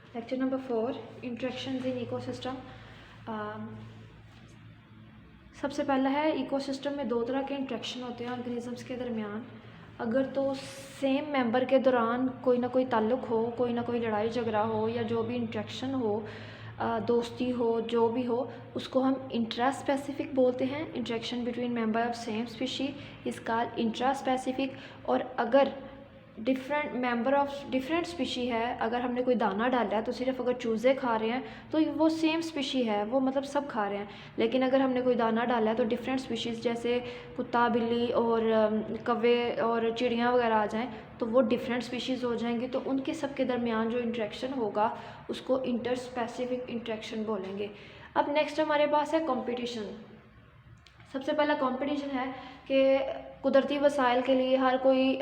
Lecture number 4, interactions in ecosystem. सबसे पहला है, इकोसिस्टम में दो तरह के इंटरेक्शन होते हैं ऑर्गेनिजम्स के दरमियान। अगर तो सेम मेंबर के दौरान कोई ना कोई ताल्लुक़ हो, कोई ना कोई लड़ाई झगड़ा हो या जो भी इंटरेक्शन हो, दोस्ती हो, जो भी हो, उसको हम इंट्रा स्पेसिफिक बोलते हैं। Interaction between member of same species is called intra specific. और अगर different member of different species है, अगर हमने कोई दाना डाला है तो सिर्फ अगर चूज़े खा रहे हैं तो वो सेम स्पीशी है, वो मतलब सब खा रहे हैं। लेकिन अगर हमने कोई दाना डाला है तो डिफरेंट स्पीशीज़ जैसे कुत्ता, बिल्ली और कौवे और चिड़ियाँ वगैरह आ जाएं तो वो डिफरेंट स्पीशीज़ हो जाएंगी। तो उनके सब के दरमियान जो इंटरेक्शन होगा उसको इंटर स्पेसिफिक इंटरेक्शन बोलेंगे। अब नेक्स्ट हमारे पास है कंपटीशन। सबसे पहला कंपटीशन है कि कुदरती वसाइल के लिए हर कोई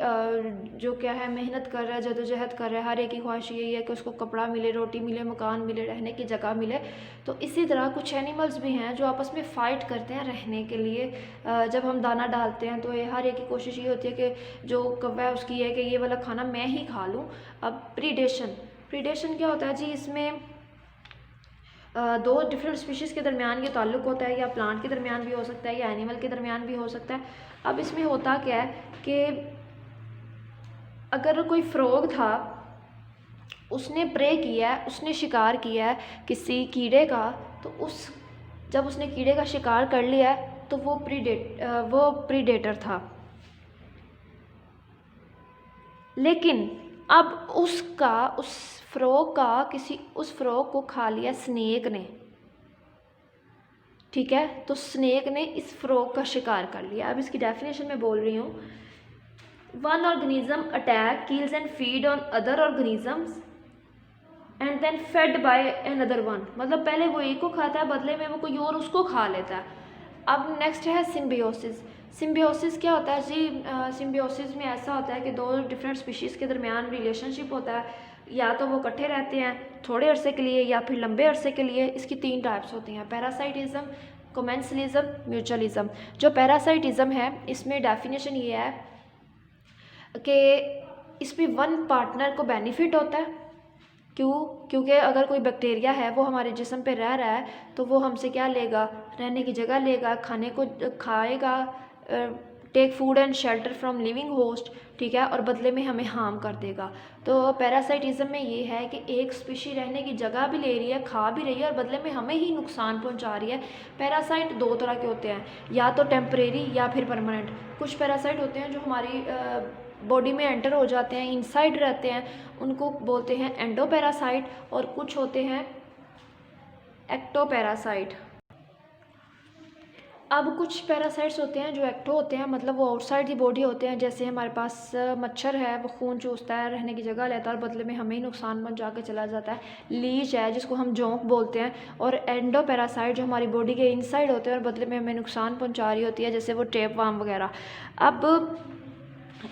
जो क्या है मेहनत कर रहा है, जदोजहद कर रहा है। हर एक की ख्वाहिश यही है कि उसको कपड़ा मिले, रोटी मिले, मकान मिले, रहने की जगह मिले। तो इसी तरह कुछ एनिमल्स भी हैं जो आपस में फ़ाइट करते हैं रहने के लिए। जब हम दाना डालते हैं तो ये हर एक की कोशिश ये होती है कि जो कौवा है उसकी है कि ये वाला खाना मैं ही खा लूँ। अब प्रीडेशन क्या होता है जी? इसमें दो डिफरेंट स्पीशीज़ के दरमियान ये ताल्लुक़ होता है, या प्लांट के दरमियान भी हो सकता है या एनिमल के दरमियान भी हो सकता है। अब इसमें होता क्या है कि अगर कोई फ्रॉग था, उसने प्रे किया है, उसने शिकार किया है किसी कीड़े का, तो जब उसने कीड़े का शिकार कर लिया है तो वो प्रीडेटर था। लेकिन अब उस फ्रॉग को खा लिया स्नेक ने, ठीक है? तो स्नेक ने इस फ्रॉग का शिकार कर लिया। अब इसकी डेफिनेशन में बोल रही हूँ, one organism attack, kills and feed on other organisms and then fed by another one. मतलब पहले वो एक को खाता है, बदले में वो कोई और उसको खा लेता है। अब नेक्स्ट है सिम्बियोसिस। सिम्बियोसिस क्या होता है जी? सिम्बियोसिस में ऐसा होता है कि दो डिफरेंट स्पीशीज़ के दरमियान रिलेशनशिप होता है, या तो वो इकट्ठे रहते हैं थोड़े अरसे के लिए या फिर लंबे अरसे के लिए। इसकी 3 टाइप्स होती हैं, पैरासाइटिज्म, कोमेंसलिज्म, म्यूचुअलिज्म। जो पैरासाइटिज्म है इसमें डेफिनेशन ये है कि इसमें वन पार्टनर को बेनिफिट होता है। क्योंकि अगर कोई बैक्टीरिया है वो हमारे जिस्म पे रह रहा है तो वो हमसे क्या लेगा? रहने की जगह लेगा, खाने को खाएगा, take food and shelter from living host, ठीक है? और बदले में हमें हार्म कर देगा। तो पैरासाइटिज्म में ये है कि एक स्पीशी रहने की जगह भी ले रही है, खा भी रही है, और बदले में हमें ही नुकसान पहुंचा रही है। पैरासाइट दो तरह के होते हैं, या तो टेम्परेरी या फिर परमानेंट। कुछ पैरासाइट होते हैं जो हमारी बॉडी में एंटर हो जाते हैं, इनसाइड रहते हैं, उनको बोलते हैं एंडोपैरासाइट। और कुछ होते हैं एक्टोपैरासाइट। अब कुछ पैरासाइट्स होते हैं जो एक्टो होते हैं, मतलब वो आउटसाइड दी बॉडी होते हैं। जैसे हमारे पास मच्छर है, वो खून चूसता है, रहने की जगह लेता है और बदले में हमें ही नुकसान पहुंचा के चला जाता है। लीच है जिसको हम जोंक बोलते हैं। और एंडोपैरासाइट जो हमारी बॉडी के इनसाइड होते हैं और बदले में हमें नुकसान पहुंचा रही होती है, जैसे वो टेपवार्म वगैरह। अब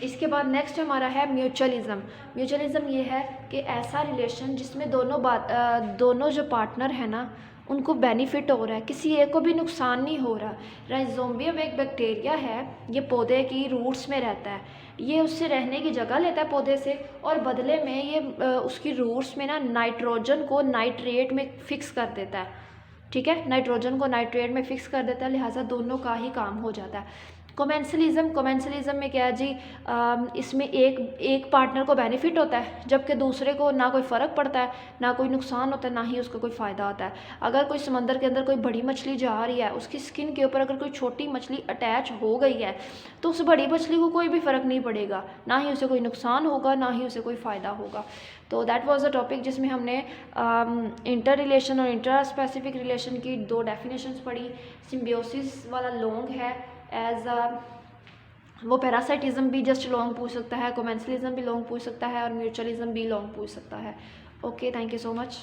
इसके बाद नेक्स्ट हमारा है म्यूचुअलिज्म। म्यूचुअलिज्म ये है कि ऐसा रिलेशन जिसमें दोनों जो पार्टनर है ना, उनको बेनिफिट हो रहा है, किसी एक को भी नुकसान नहीं हो रहा। राइजोबियम एक बैक्टीरिया है, ये पौधे की रूट्स में रहता है। ये उससे रहने की जगह लेता है पौधे से, और बदले में ये उसकी रूट्स में ना नाइट्रोजन को नाइट्रेट में फिक्स कर देता है, ठीक है? नाइट्रोजन को नाइट्रेट में फिक्स कर देता है, लिहाजा दोनों का ही काम हो जाता है। कोमेंसलिज्म में क्या है जी? इसमें एक पार्टनर को बेनिफिट होता है, जबकि दूसरे को ना कोई फ़र्क पड़ता है, ना कोई नुकसान होता है, ना ही उसका कोई फ़ायदा होता है। अगर कोई समंदर के अंदर कोई बड़ी मछली जा रही है, उसकी स्किन के ऊपर अगर कोई छोटी मछली अटैच हो गई है तो उस बड़ी मछली को कोई भी फ़र्क नहीं पड़ेगा, ना ही उसे कोई नुकसान होगा, ना ही उसे कोई फ़ायदा होगा। तो दैट वाज अ टॉपिक जिसमें हमने इंटर रिलेशन और इंटर स्पेसिफिक रिलेशन की 2 डेफिनेशंस पढ़ी। सिम्बियोसिस वाला लॉन्ग है, एज वो पैरासाइटिज्म भी जस्ट लॉन्ग पूछ सकता है, कोमेंसलिज्म भी लॉन्ग पूछ सकता है, और म्यूचुअलिज्म भी लॉन्ग पूछ सकता है। Okay, thank you so much.